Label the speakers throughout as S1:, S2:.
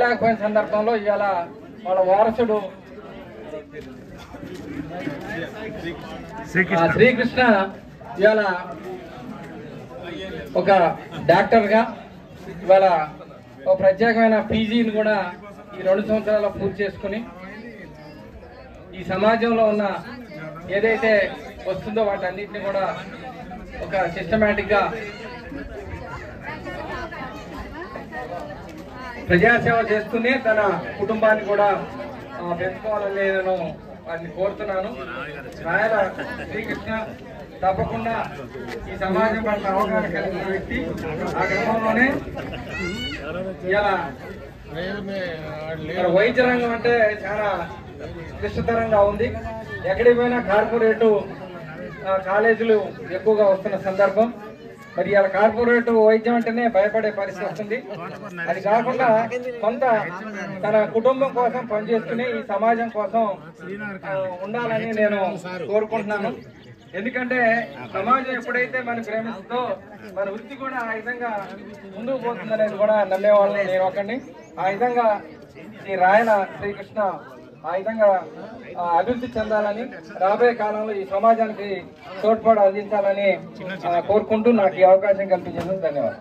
S1: లేకపోయిన సందర్భంలో ఇవాళ వాళ్ళ వారసుడు శ్రీకృష్ణ ఇవాళ ఒక డాక్టర్గా ఇవాళ ఒక ప్రత్యేకమైన పీజీని కూడా ఈ 2 సంవత్సరాల్లో పూర్తి చేసుకుని ఈ సమాజంలో ఉన్న ఏదైతే వస్తుందో వాటన్నిటిని కూడా ఒక సిస్టమేటిక్గా ప్రజాసేవ చేస్తూనే తన కుటుంబాన్ని కూడా పెంచుకోవాలని నేను వారిని కోరుతున్నాను. రాయల శ్రీకృష్ణ తప్పకుండా ఈ సమాజం పట్ల అవగాహన కలిగిన వ్యక్తి. ఆ క్రమంలోనే ఇలా వైద్య రంగం అంటే చాలా క్లిష్టతరంగా ఉంది. ఎక్కడికి పోయినా కార్పొరేటు కాలేజీలు ఎక్కువగా వస్తున్న సందర్భం. మరి ఇలా కార్పొరేట్ వైద్యం అంటేనే భయపడే పరిస్థితి వస్తుంది. అది కాకుండా కొంత తన కుటుంబం కోసం పనిచేస్తూనే ఈ సమాజం కోసం ఉండాలని నేను కోరుకుంటున్నాను. ఎందుకంటే సమాజం ఎప్పుడైతే మనం ప్రేమిస్తుందో మన వృత్తి కూడా ఆ విధంగా ముందుకు పోతుందనేది కూడా నమ్మేవాళ్ళని నేను ఒకండి. ఆ విధంగా ఈ రాయల శ్రీకృష్ణ ఆ విధంగా అభివృద్ధి చెందాలని, రాబోయే కాలంలో ఈ సమాజానికి తోడ్పాటు అందించాలని కోరుకుంటూ నాకు ఈ అవకాశం కల్పించేందుకు ధన్యవాదాలు.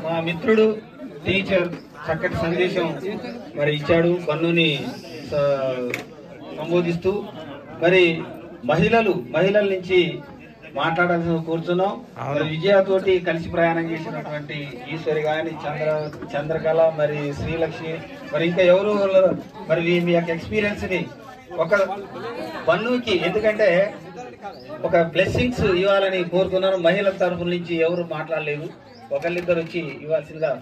S2: మా మిత్రుడు టీచర్ చక్కటి సందేశం మరి ఇచ్చాడు. పన్నుని సంబోధిస్తూ మరి మహిళల నుంచి మాట్లాడాల్సి కూర్చున్నాం. మరి విజయతోటి కలిసి ప్రయాణం చేసినటువంటి ఈశ్వరి గాని, చంద్రకళ, మరి శ్రీలక్ష్మి, మరి ఇంకా ఎవరు మరి మీ యొక్క ఎక్స్పీరియన్స్ ని ఒక పన్నుకి, ఎందుకంటే ఒక బ్లెస్సింగ్స్ ఇవ్వాలని కోరుతున్నాను. మహిళల తరఫుల నుంచి ఎవరు మాట్లాడలేదు, ఒకళ్ళిద్దరు వచ్చి ఇవ్వాల్సిందిగా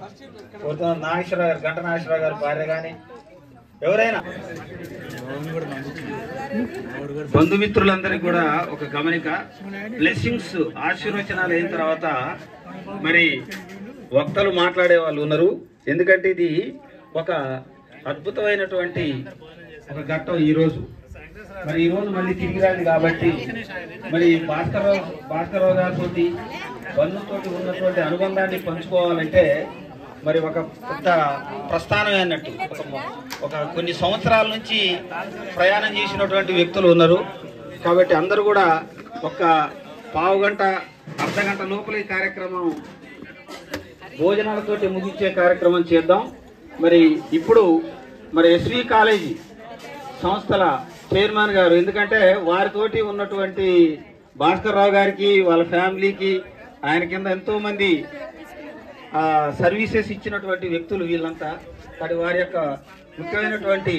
S2: కోరుతున్నాను. నాగేశ్వరరావు గారు, గంట నాగేశ్వరరావు గారు భార్య కానీ ఎవరైనా బంధుమిత్రులందరికీ కూడా ఒక గమనిక. బ్లెస్సింగ్స్ ఆశీర్వచనాలు అయిన తర్వాత మరి వక్తలు మాట్లాడే వాళ్ళు ఉన్నారు. ఎందుకంటే ఇది ఒక అద్భుతమైనటువంటి ఒక ఘట్టం ఈరోజు. మరి ఈరోజు మళ్ళీ తిరిగి రాదు కాబట్టి మరి భాస్కరరావు గారితో బంధుతోటి ఉన్నటువంటి అనుబంధాన్ని పంచుకోవాలంటే మరి ఒక కొత్త ప్రస్థానమే అన్నట్టు. ఒక కొన్ని సంవత్సరాల నుంచి ప్రయాణం చేసినటువంటి వ్యక్తులు ఉన్నారు. కాబట్టి అందరూ కూడా ఒక పావు గంట, అర్ధ గంట లోపల ఈ కార్యక్రమం భోజనాలతోటి ముగించే కార్యక్రమం చేద్దాం. మరి ఇప్పుడు మరి ఎస్వి కాలేజీ సంస్థల చైర్మన్ గారు, ఎందుకంటే వారితోటి ఉన్నటువంటి భాస్కర్రావు గారికి, వాళ్ళ ఫ్యామిలీకి, ఆయన కింద ఎంతోమంది సర్వీసెస్ ఇచ్చినటువంటి వ్యక్తులు వీళ్ళంతా. కానీ వారి యొక్క ముఖ్యమైనటువంటి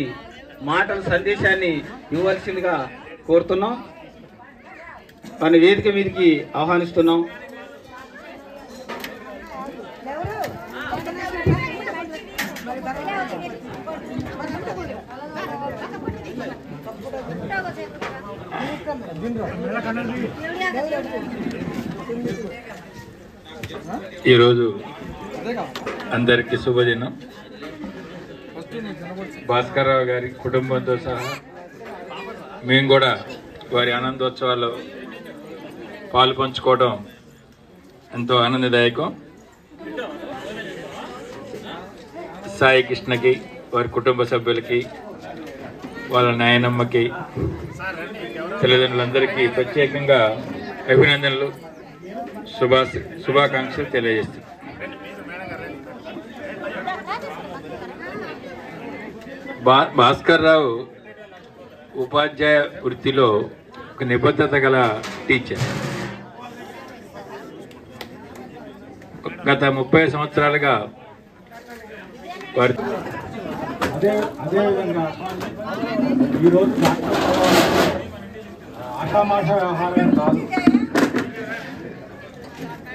S2: మాటల సందేశాన్ని ఇవ్వాల్సిందిగా కోరుతున్నాం. వారిని వేదిక మీదకి ఆహ్వానిస్తున్నాం.
S3: ఈరోజు అందరికీ శుభదినం. భాస్కర్రావు గారి కుటుంబంతో సహా మేము కూడా వారి ఆనందోత్సవాల్లో పాలు పంచుకోవడం ఎంతో ఆనందదాయకం. సాయి కృష్ణకి, వారి కుటుంబ సభ్యులకి, వాళ్ళ నాయనమ్మకి, తల్లిదండ్రులందరికీ ప్రత్యేకంగా అభినందనలు, శుభాకాంక్షలు తెలియజేస్తుంది. భాస్కర్రావు ఉపాధ్యాయ వృత్తిలో ఒక నిబద్ధత గల టీచర్. గత 30 సంవత్సరాలుగా వారి
S4: అదేవిధంగా ఈరోజు ఆషామాష వ్యవహారం కాదు.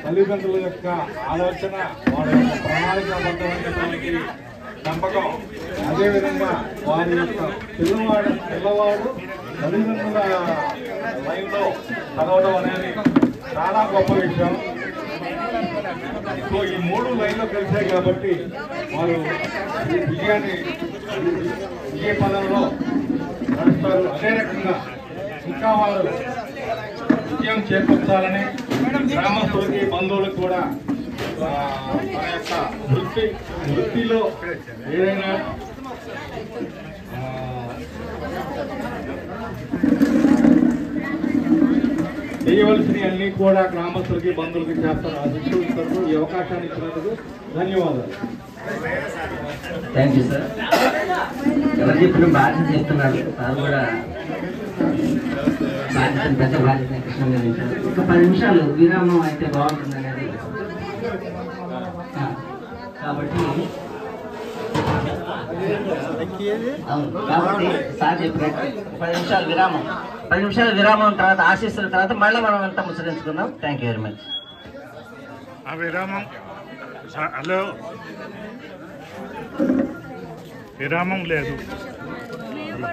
S4: తల్లిదండ్రుల యొక్క ఆలోచన, వారి యొక్క ప్రణాళికాబద్ధమైనటువంటి పెంపకం, అదేవిధంగా వారి యొక్క పిల్లవాడు తల్లిదండ్రుల లైన్లో చదవడం అనేది చాలా గొప్ప విషయం. సో ఈ 3 లైన్లో కలిసాయి కాబట్టి వారు విజయ పదంలో నడుస్తారు. అదే రకంగా ఇంకా వారు విజయం చేకూర్చాలని గ్రామస్తులకి బంధువులకు కూడా మన యొక్క వృత్తిలో ఏదైనా చేయవలసినవి అన్ని కూడా గ్రామస్తులకి బంధువులకి చేస్తారు. ఆ శిక్షణ ఈ అవకాశాన్ని ఇచ్చినందుకు ధన్యవాదాలు.
S5: Thank you sir. ఎవరు చెప్పిన బాధ్యత చెప్తున్నారు సార్ కూడా బాధ్యత పెద్ద బాధ్యత కృష్ణ గారు. ఒక 10 నిమిషాలు విరామం అయితే బాగుంటుంది అనేది కాబట్టి సార్ చెప్పినట్టు 10 నిమిషాలు విరామం. 10 నిమిషాల విరామం తర్వాత ఆశీస్సుల తర్వాత మళ్ళీ మనం అంతా ముచ్చరించుకుందాం. Thank you very much.
S6: ఆ విరామం హలో విరామం లేదు,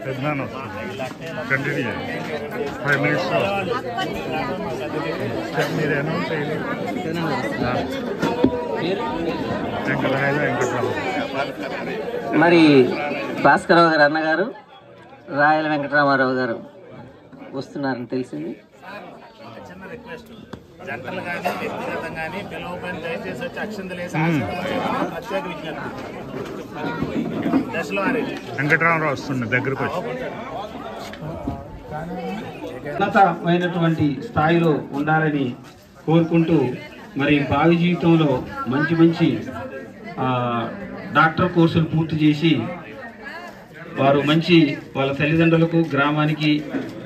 S6: పెద్దనాన్న వస్తుంది. కంటిన్యూ 5 minutes మీరు అనౌన్స్ చేయలేదు.
S5: మరి భాస్కరరావు గారు అన్నగారు రాయల వెంకటరామారావు గారు వస్తున్నారని తెలిసింది.
S6: చిన్న రిక్వెస్ట్, జంటలు కానీ వ్యక్తిగతం కానీ పిలవపైన దయచేసి వచ్చి అక్షంతలేసి ప్రత్యేక విజ్ఞప్తి. దశలో వెంకటరామరావు వస్తుంది దగ్గరకు వచ్చి
S2: ఉన్నతమైనటువంటి స్థాయిలో ఉండాలని కోరుకుంటూ మరి భావి జీవితంలో మంచి మంచి డాక్టర్ కోర్సులు పూర్తి చేసి వారు మంచి వాళ్ళ తల్లిదండ్రులకు గ్రామానికి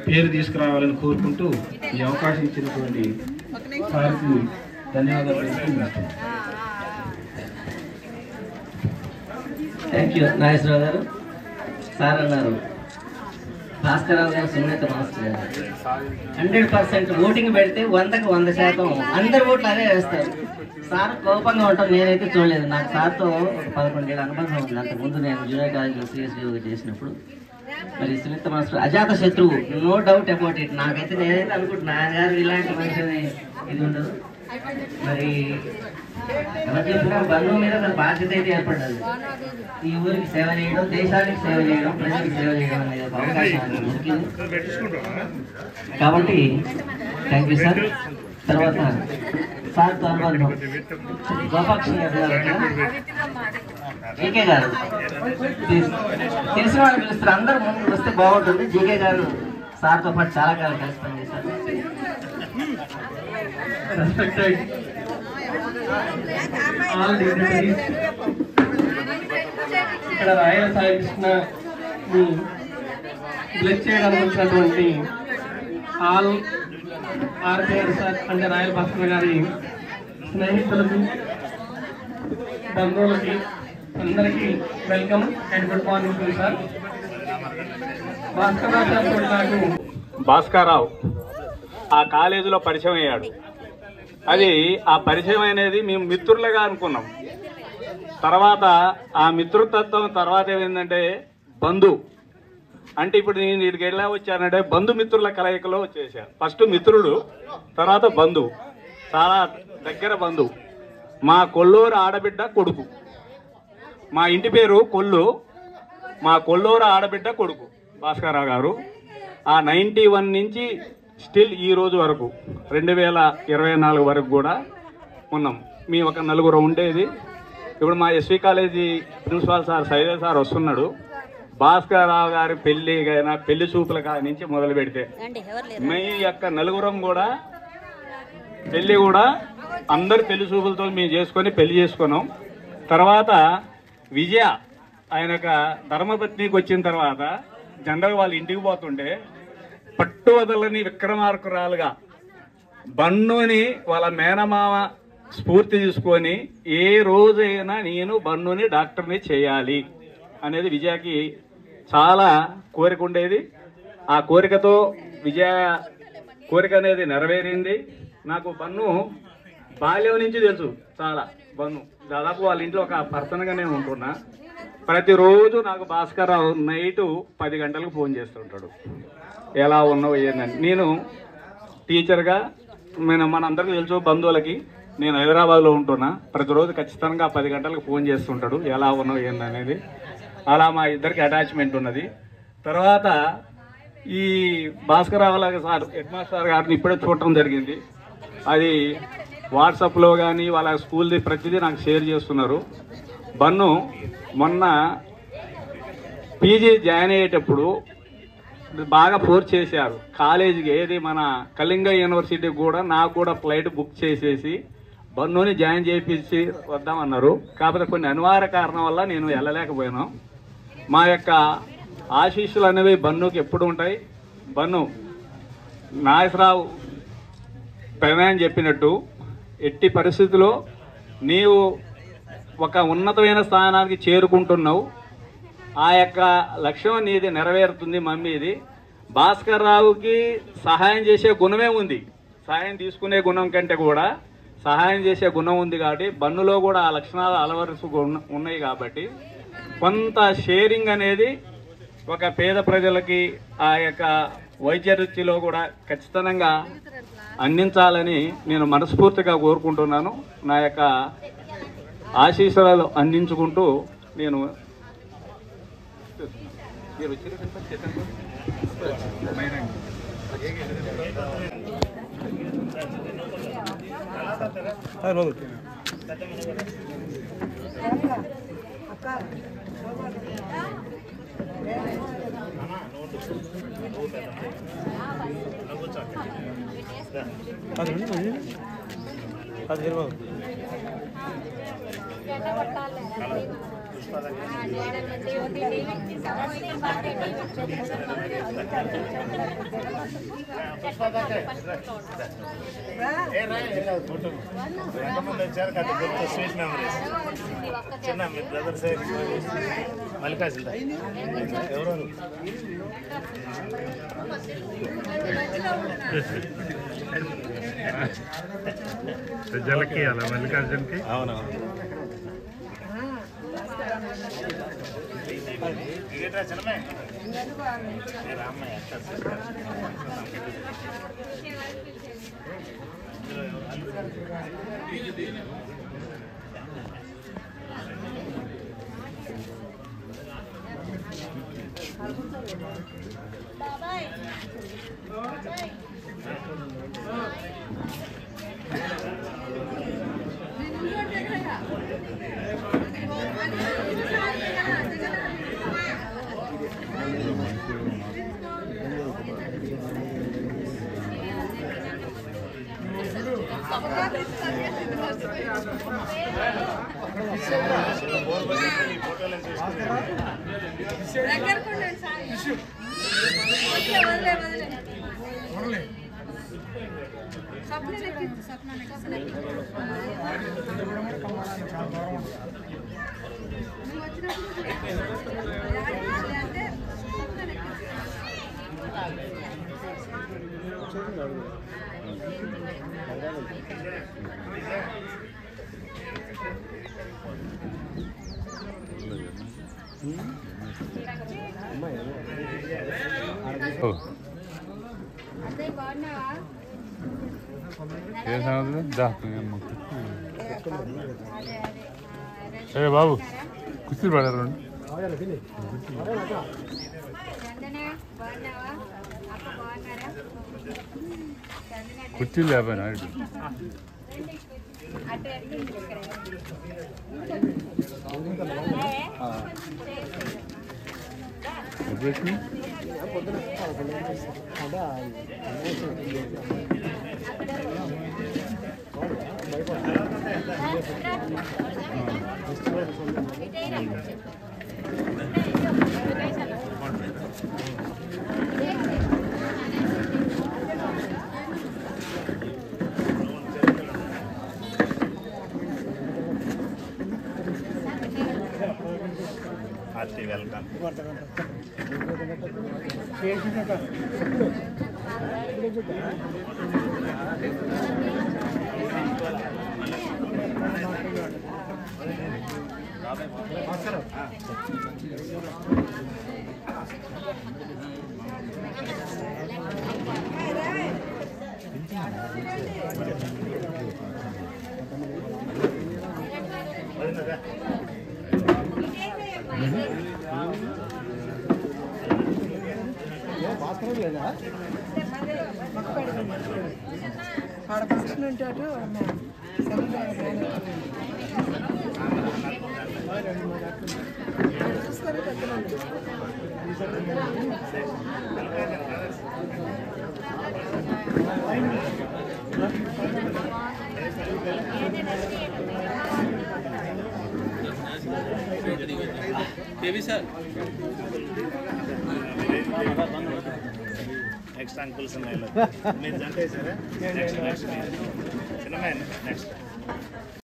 S2: పేరు తీసుకురావాలని కోరుకుంటూ ఈ అవకాశం ఇచ్చినటువంటి సార్కి ధన్యవాదాలు తెలుపుతున్నాను.
S5: థ్యాంక్ యూ నాగేశ్వరరావు గారు. సార్ అన్నారు భాస్కరరావు గారు సున్నిత మనసు 100% ఓటింగ్ పెడితే 100కి 100% అందరు ఓట్లు అదే వేస్తారు. సార్ కోపంగా ఉంటాం నేనైతే చూడలేదు. నాకు సార్తో ఒక 11 ఏళ్ళ అనుబంధం ఉంది. అంతకుముందు నేను జూనియర్ కాలేజీలో సిఎస్ఈగా చేసినప్పుడు మరి సునీత మనసు అజాత శత్రువు, నో డౌట్ అబౌట్ ఇట్. నాకైతే నేనైతే అనుకుంటున్నా ఆయన గారు ఇలాంటి మనిషిని ఇది ఉండదు. మరి ఎవరు చెప్పినా బంధువు మీద ఒక బాధ్యత అయితే ఏర్పడాలి. ఈ ఊరికి సేవ చేయడం, దేశానికి సేవ చేయడం, ప్రజలకు సేవ చేయడం అనేది ఒక అవకాశం దొరికింది కాబట్టి థ్యాంక్ యూ సార్. తర్వాత సార్తో అనుబంధం గోపాక్షి గారు, జీకే గారు తెలిసిన వాళ్ళు పిలుస్తారు. అందరూ ముందు వస్తే బాగుంటుంది. జీకే గారు సార్తో పాటు చాలా కాలం కలిసి పనిచేశారు.
S7: ఇక్కడ రాయల సాయి కృష్ణని బ్లెస్ చేయడానికి వచ్చినటువంటి ఆల్ ఆర్పిఆర్ సార్ అంటే రాయల భాస్కర్ గారి స్నేహితులకు, బంధువులకి అందరికీ welcome and good morning to sir. Bhaskar Rao sir తోటి నాకు
S8: భాస్కర్రావు ఆ కాలేజీలో పరిచయం అయ్యాడు. అది ఆ పరిచయం అనేది మేము మిత్రులుగా అనుకున్నాం. తర్వాత ఆ మిత్రతత్వం తర్వాత ఏమైందంటే బంధు అంటే ఇప్పుడు నేను వీడికి ఎలా వచ్చానంటే బంధుమిత్రుల కలయికలో వచ్చేసాను. ఫస్ట్ మిత్రుడు, తర్వాత బంధువు, చాలా దగ్గర బంధువు. మా కొల్లూరు ఆడబిడ్డ కొడుకు, మా ఇంటి పేరు కొల్లు, మా కొల్లూరు ఆడబిడ్డ కొడుకు భాస్కర్రావు గారు. ఆ 91 నుంచి స్టిల్ ఈ రోజు వరకు 2024 వరకు కూడా ఉన్నాం. మీ ఒక నలుగురు ఉండేది. ఇప్పుడు మా SV college principal sir సైదే sir వస్తున్నాడు. భాస్కర్రావు గారి పెళ్లి చూపుల నుంచి మొదలు పెడితే మీ యొక్క నలుగురం కూడా పెళ్లి కూడా అందరు పెళ్లి చూపులతో మేము చేసుకొని పెళ్లి చేసుకున్నాం. తర్వాత విజయ ఆయన ధర్మపత్నికి వచ్చిన తర్వాత జనరల్ వాళ్ళ ఇంటికి పోతుంటే పట్టువదలని విక్రమార్కురాలుగా బన్నుని వాళ్ళ మేనమామ స్ఫూర్తి తీసుకొని ఏ రోజైనా నేను బన్నుని డాక్టర్ని చేయాలి అనేది విజయకి చాలా కోరిక ఉండేది. ఆ కోరికతో విజయ కోరిక అనేది నెరవేరింది. నాకు బన్ను బాల్యం నుంచి తెలుసు చాలా. బన్ను దాదాపు వాళ్ళ ఇంట్లో ఒక పర్సన్గా నేను ఉంటున్నా. ప్రతిరోజు నాకు భాస్కర్రావు నైటు 10 గంటలకు ఫోన్ చేస్తుంటాడు, ఎలా ఉన్నావు ఏందని. నేను టీచర్గా మనందరికీ తెలుసు బంధువులకి, నేను హైదరాబాద్లో ఉంటున్నా. ప్రతిరోజు ఖచ్చితంగా 10 గంటలకు ఫోన్ చేస్తుంటాడు, ఎలా ఉన్నావు ఏందనేది. అలా మా ఇద్దరికి అటాచ్మెంట్ ఉన్నది. తర్వాత ఈ భాస్కర్రావు సార్ హెడ్ మాస్టర్ గారిని ఇప్పుడే చూడటం జరిగింది. అది వాట్సాప్లో కానీ వాళ్ళ స్కూల్ది ప్రతిదీ నాకు షేర్ చేస్తున్నారు. బన్ను మొన్న పీజీ జాయిన్ అయ్యేటప్పుడు బాగా ఫోర్స్ చేశారు కాలేజీకి, ఏది మన కళింగ యూనివర్సిటీకి కూడా నాకు కూడా ఫ్లైట్ బుక్ చేసేసి బన్నుని జాయిన్ చేయించి వద్దామన్నారు. కాకపోతే కొన్ని అనివార్య కారణం వల్ల నేను వెళ్ళలేకపోయాను. మా యొక్క ఆశీస్సులు అనేవి బన్నుకి ఎప్పుడు ఉంటాయి. బన్ను నాగేశ్వరరావు ప్రమేయం చెప్పినట్టు ఎట్టి పరిస్థితుల్లో నీవు ఒక ఉన్నతమైన స్థానానికి చేరుకుంటున్నావు. ఆ యొక్క లక్ష్యం నీది నెరవేరుతుంది మమ్మీది. భాస్కర్ రావుకి సహాయం చేసే గుణమే ఉంది. సహాయం తీసుకునే గుణం కంటే కూడా సహాయం చేసే గుణం ఉంది కాబట్టి బన్నులో కూడా ఆ లక్షణాలు అలవరుసు ఉన్నాయి. కాబట్టి కొంత షేరింగ్ అనేది ఒక పేద ప్రజలకి ఆ యొక్క వైద్య వృత్తిలో కూడా ఖచ్చితంగా అందించాలని నేను మనస్ఫూర్తిగా కోరుకుంటున్నాను. నా యొక్క ఆశీస్సులు అందించుకుంటూ నేను
S6: ఎంతమంది వచ్చారు కదా, గుర్తు స్వీట్ మెమరీస్. చిన్న మీ బ్రదర్స్ మల్లికార్జున ఎవరు
S4: జలకి అలా మల్లికార్జునకి.
S6: అవునవును. చిన్నమే రామయ్య
S4: సరే బాబు కుస్తీ పడారు. కుర్చీలు లేకపోయినా
S6: హార్టీ వెల్కమ్.
S9: ఆడ బస్సులు ఉంటాడు
S6: నెక్స్ట్ అంకుల్స్ మీరు జంట వేసారా నెక్స్ట్ చిన్న నెక్స్ట్